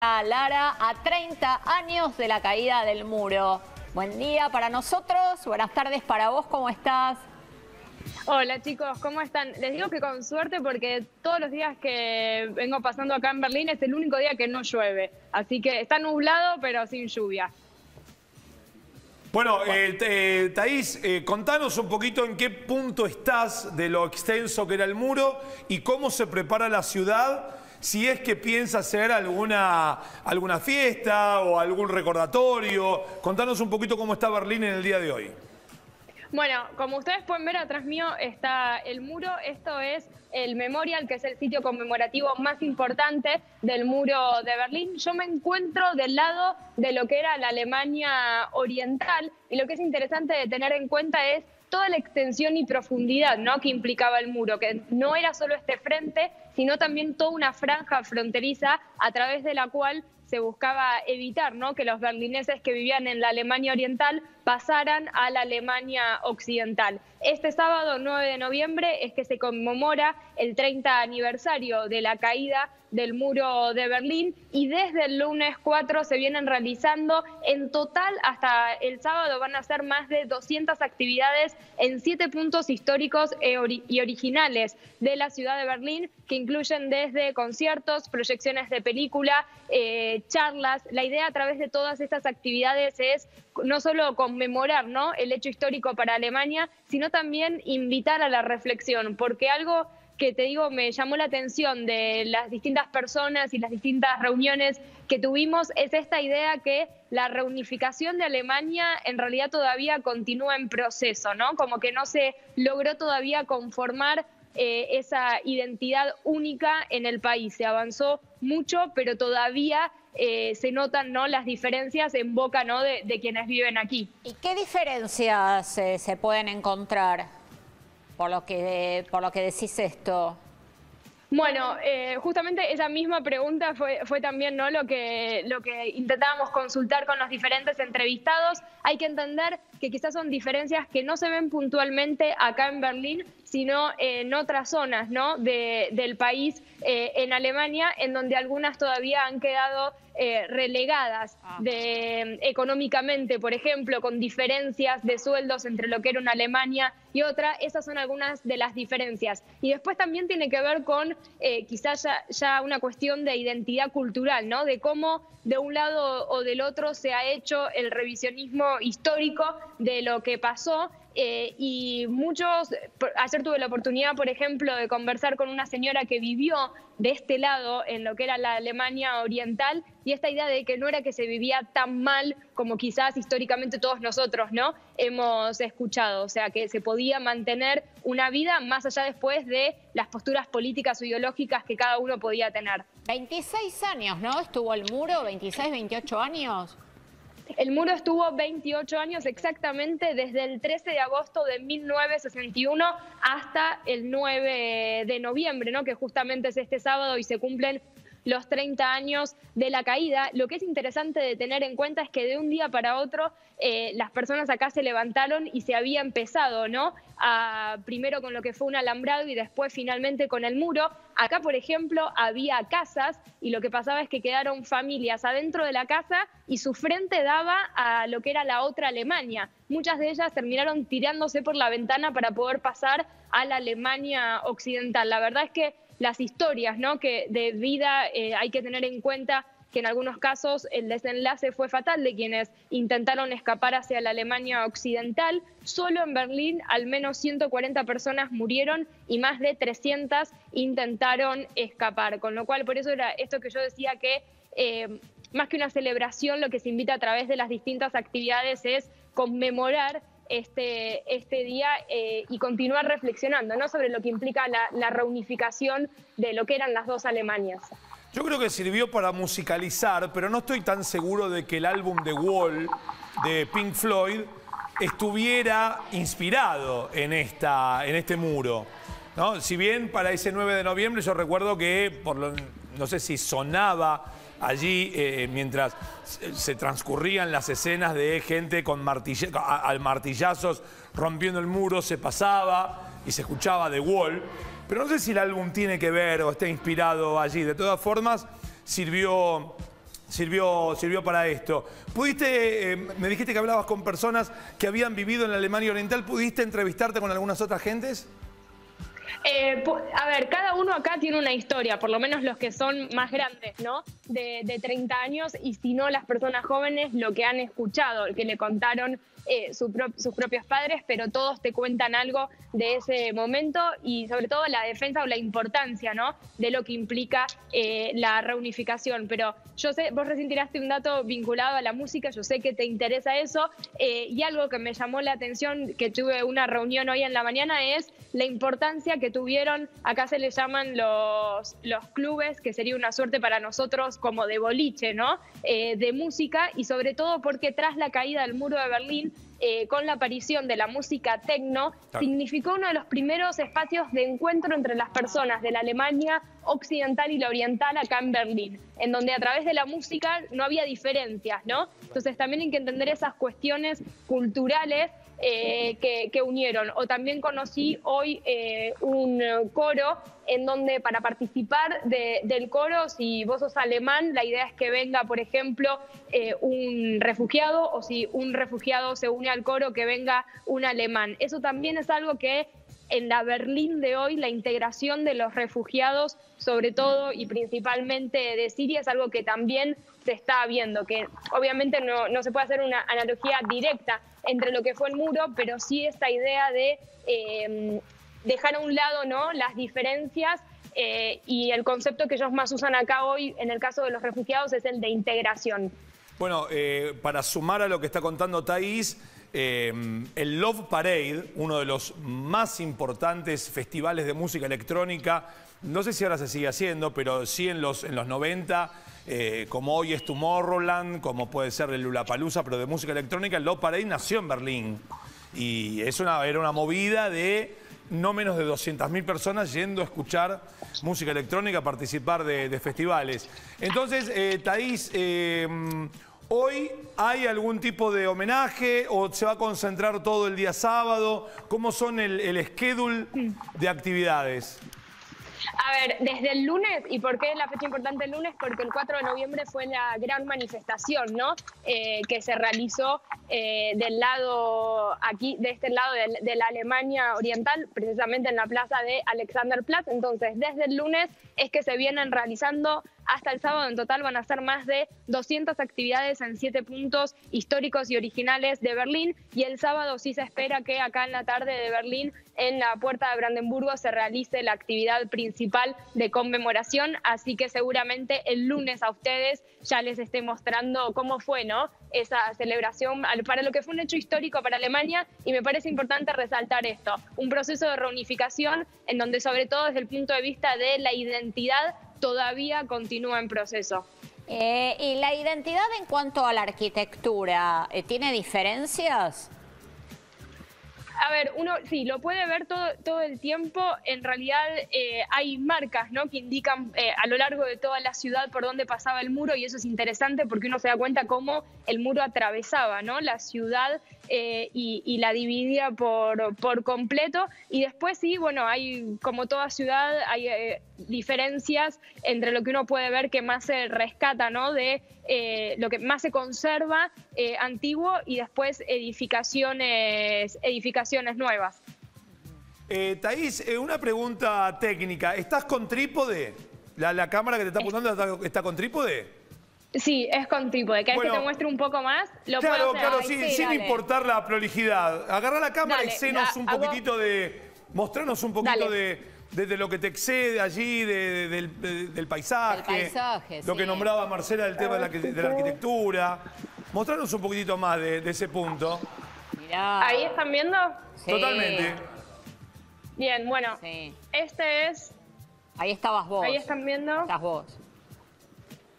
Lara, a 30 años de la caída del muro. Buen día para nosotros, buenas tardes para vos, ¿cómo estás? Hola chicos, ¿cómo están? Les digo que con suerte porque todos los días que vengo pasando acá en Berlín es el único día que no llueve. Así que está nublado pero sin lluvia. Bueno, Thaís, contanos un poquito en qué punto estás de lo extenso que era el muro y cómo se prepara la ciudad, si es que piensa hacer alguna fiesta o algún recordatorio. Contanos un poquito cómo está Berlín en el día de hoy. Bueno, como ustedes pueden ver, atrás mío está el muro. Esto es el Memorial, que es el sitio conmemorativo más importante del muro de Berlín. Yo me encuentro del lado de lo que era la Alemania Oriental, y lo que es interesante de tener en cuenta es toda la extensión y profundidad, ¿no?, que implicaba el muro, que no era solo este frente, sino también toda una franja fronteriza a través de la cual se buscaba evitar, ¿no?, que los berlineses que vivían en la Alemania Oriental pasaran a la Alemania Occidental. Este sábado 9 de noviembre es que se conmemora el 30 aniversario de la caída del muro de Berlín, y desde el lunes 4 se vienen realizando en total hasta el sábado van a ser más de 200 actividades en 7 puntos históricos y originales de la ciudad de Berlín, que incluyen desde conciertos, proyecciones de película, charlas. La idea a través de todas estas actividades es no solo conmemorar, ¿no?, el hecho histórico para Alemania, sino también invitar a la reflexión, porque algo que te digo me llamó la atención de las distintas personas y las distintas reuniones que tuvimos es esta idea que la reunificación de Alemania en realidad todavía continúa en proceso, ¿no? Como que no se logró todavía conformar esa identidad única en el país. Se avanzó mucho, pero todavía se notan, ¿no?, las diferencias en boca, ¿no?, de quienes viven aquí. ¿Y qué diferencias se pueden encontrar por lo que decís esto? Bueno, justamente esa misma pregunta fue también, ¿no?, lo que intentábamos consultar con los diferentes entrevistados. Hay que entender que quizás son diferencias que no se ven puntualmente acá en Berlín, sino en otras zonas, ¿no?, del país, en Alemania, en donde algunas todavía han quedado relegadas económicamente, por ejemplo, con diferencias de sueldos entre lo que era una Alemania y otra. Esas son algunas de las diferencias. Y después también tiene que ver con quizás ya una cuestión de identidad cultural, ¿no?, de cómo de un lado o del otro se ha hecho el revisionismo histórico de lo que pasó. Y muchos, ayer tuve la oportunidad, por ejemplo, de conversar con una señora que vivió de este lado en lo que era la Alemania Oriental, y esta idea de que no era que se vivía tan mal como quizás históricamente todos nosotros, ¿no?, hemos escuchado. O sea, que se podía mantener una vida más allá después de las posturas políticas o ideológicas que cada uno podía tener. 26 años, ¿no? Estuvo el muro, 26, 28 años. El muro estuvo 28 años exactamente, desde el 13 de agosto de 1961 hasta el 9 de noviembre, ¿no?, que justamente es este sábado y se cumplen los 30 años de la caída. Lo que es interesante de tener en cuenta es que de un día para otro las personas acá se levantaron y se había empezado, ¿no?, primero con lo que fue un alambrado y después finalmente con el muro. Acá, por ejemplo, había casas y lo que pasaba es que quedaron familias adentro de la casa y su frente daba a lo que era la otra Alemania. Muchas de ellas terminaron tirándose por la ventana para poder pasar a la Alemania Occidental. La verdad es que las historias, ¿no?, que de vida hay que tener en cuenta que en algunos casos el desenlace fue fatal de quienes intentaron escapar hacia la Alemania Occidental. Solo en Berlín al menos 140 personas murieron y más de 300 intentaron escapar. Con lo cual, por eso era esto que yo decía que más que una celebración, lo que se invita a través de las distintas actividades es conmemorar este día y continuar reflexionando, ¿no?, sobre lo que implica la reunificación de lo que eran las dos Alemanias. Yo creo que sirvió para musicalizar, pero no estoy tan seguro de que el álbum The Wall de Pink Floyd estuviera inspirado en este muro, ¿no? Si bien para ese 9 de noviembre yo recuerdo que, no sé si sonaba allí mientras se transcurrían las escenas de gente con martillazos rompiendo el muro, se pasaba y se escuchaba The Wall. Pero no sé si el álbum tiene que ver o está inspirado allí. De todas formas, sirvió sirvió para esto. ¿Pudiste, me dijiste que hablabas con personas que habían vivido en la Alemania Oriental, ¿pudiste entrevistarte con algunas otras gentes? A ver, cada uno acá tiene una historia, por lo menos los que son más grandes, ¿no? De 30 años, y si no, las personas jóvenes, lo que han escuchado, que le contaron sus propios padres, pero todos te cuentan algo de ese momento y sobre todo la defensa o la importancia, ¿no?, de lo que implica la reunificación. Pero yo sé, vos recién tiraste un dato vinculado a la música, yo sé que te interesa eso, y algo que me llamó la atención, que tuve una reunión hoy en la mañana, es la importancia que tuvieron, acá se les llaman los clubes, que sería una suerte para nosotros como de boliche, ¿no?, de música, y sobre todo porque tras la caída del muro de Berlín, con la aparición de la música techno, significó uno de los primeros espacios de encuentro entre las personas de la Alemania occidental y la oriental acá en Berlín, en donde a través de la música no había diferencias, ¿no? Entonces también hay que entender esas cuestiones culturales que unieron. O también conocí hoy un coro en donde para participar del coro, si vos sos alemán, la idea es que venga, por ejemplo, un refugiado, o si un refugiado se une al coro, que venga un alemán. Eso también es algo que en la Berlín de hoy, la integración de los refugiados, sobre todo y principalmente de Siria, es algo que también se está viendo, que obviamente no se puede hacer una analogía directa entre lo que fue el muro, pero sí esta idea de dejar a un lado, ¿no?, las diferencias, y el concepto que ellos más usan acá hoy, en el caso de los refugiados, es el de integración. Bueno, para sumar a lo que está contando Thaís, el Love Parade, uno de los más importantes festivales de música electrónica, no sé si ahora se sigue haciendo, pero sí en los 90, como hoy es Tomorrowland, como puede ser el Lollapalooza, pero de música electrónica, el Love Parade nació en Berlín. Y era una movida de no menos de 200.000 personas yendo a escuchar música electrónica, a participar de festivales. Entonces, Thaís, ¿hoy hay algún tipo de homenaje o se va a concentrar todo el día sábado? ¿Cómo son el schedule de actividades? A ver, desde el lunes, ¿y por qué es la fecha importante el lunes? Porque el 4 de noviembre fue la gran manifestación, ¿no?, que se realizó del lado, aquí, de este lado de la Alemania Oriental, precisamente en la plaza de Alexanderplatz. Entonces, desde el lunes es que se vienen realizando hasta el sábado. En total van a ser más de 200 actividades en 7 puntos históricos y originales de Berlín, y el sábado sí se espera que acá en la tarde de Berlín, en la Puerta de Brandenburgo, se realice la actividad principal de conmemoración, así que seguramente el lunes a ustedes ya les esté mostrando cómo fue, ¿no?, esa celebración para lo que fue un hecho histórico para Alemania. Y me parece importante resaltar esto, un proceso de reunificación en donde, sobre todo desde el punto de vista de la identidad, todavía continúa en proceso. ¿Y la identidad en cuanto a la arquitectura, tiene diferencias? A ver, uno sí, lo puede ver todo el tiempo. En realidad hay marcas, ¿no?, que indican a lo largo de toda la ciudad por dónde pasaba el muro, y eso es interesante porque uno se da cuenta cómo el muro atravesaba, ¿no?, la ciudad y la dividía por completo. Y después sí, bueno, hay, como toda ciudad, hay diferencias entre lo que uno puede ver que más se rescata, ¿no?, de lo que más se conserva antiguo, y después edificaciones nuevas. Thaís, una pregunta técnica. ¿Estás con trípode? ¿La cámara que te está apuntando está con trípode? Sí, es con trípode. ¿Querés que te muestre un poco más? Lo claro, puedo hacer. claro, sí, sin importar la prolijidad. Agarrá la cámara y senos un poquitito mostranos un poquito de lo que te excede allí, del paisaje. El paisaje, lo que nombraba Marcela del tema de la arquitectura. Mostranos un poquitito más de ese punto. Mirá. ¿Ahí están viendo? Sí. Totalmente. Bien, bueno, sí. Este es... Ahí estabas vos. Ahí están viendo. Estás vos.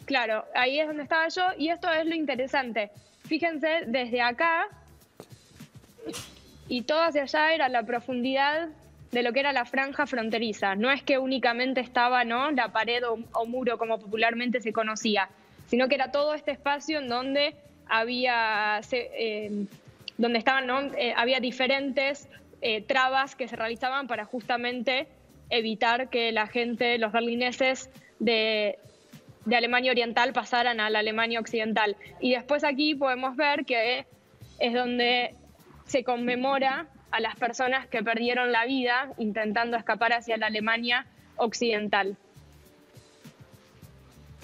Claro, ahí es donde estaba yo, y esto es lo interesante. Fíjense, desde acá y todo hacia allá era la profundidad de lo que era la franja fronteriza. No es que únicamente estaba, ¿no?, la pared o muro, como popularmente se conocía, sino que era todo este espacio en donde había, donde estaban, ¿no?, había diferentes trabas que se realizaban para justamente evitar que la gente, los berlineses de Alemania Oriental pasaran a la Alemania Occidental. Y después aquí podemos ver que es donde se conmemora a las personas que perdieron la vida intentando escapar hacia la Alemania Occidental.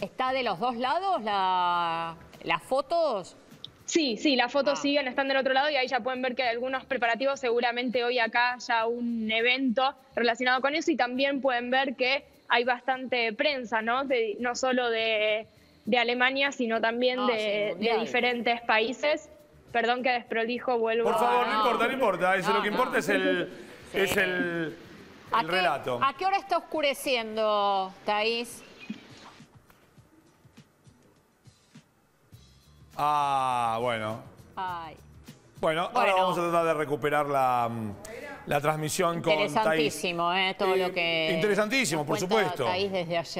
¿Está de los dos lados las fotos? Sí, las fotos siguen, están del otro lado y ahí ya pueden ver que hay algunos preparativos, seguramente hoy acá ya un evento relacionado con eso, y también pueden ver que hay bastante prensa, ¿no? No solo de Alemania, sino también de diferentes países. Perdón que desprolijo, vuelvo. Por favor, no importa. Eso lo que importa es Sí. el relato. ¿A qué hora está oscureciendo, Thaís? Bueno. Ay. Bueno, ahora vamos a tratar de recuperar la transmisión con Thaís. Interesantísimo, todo lo que interesantísimo, por nos cuenta supuesto. Thaís desde allá.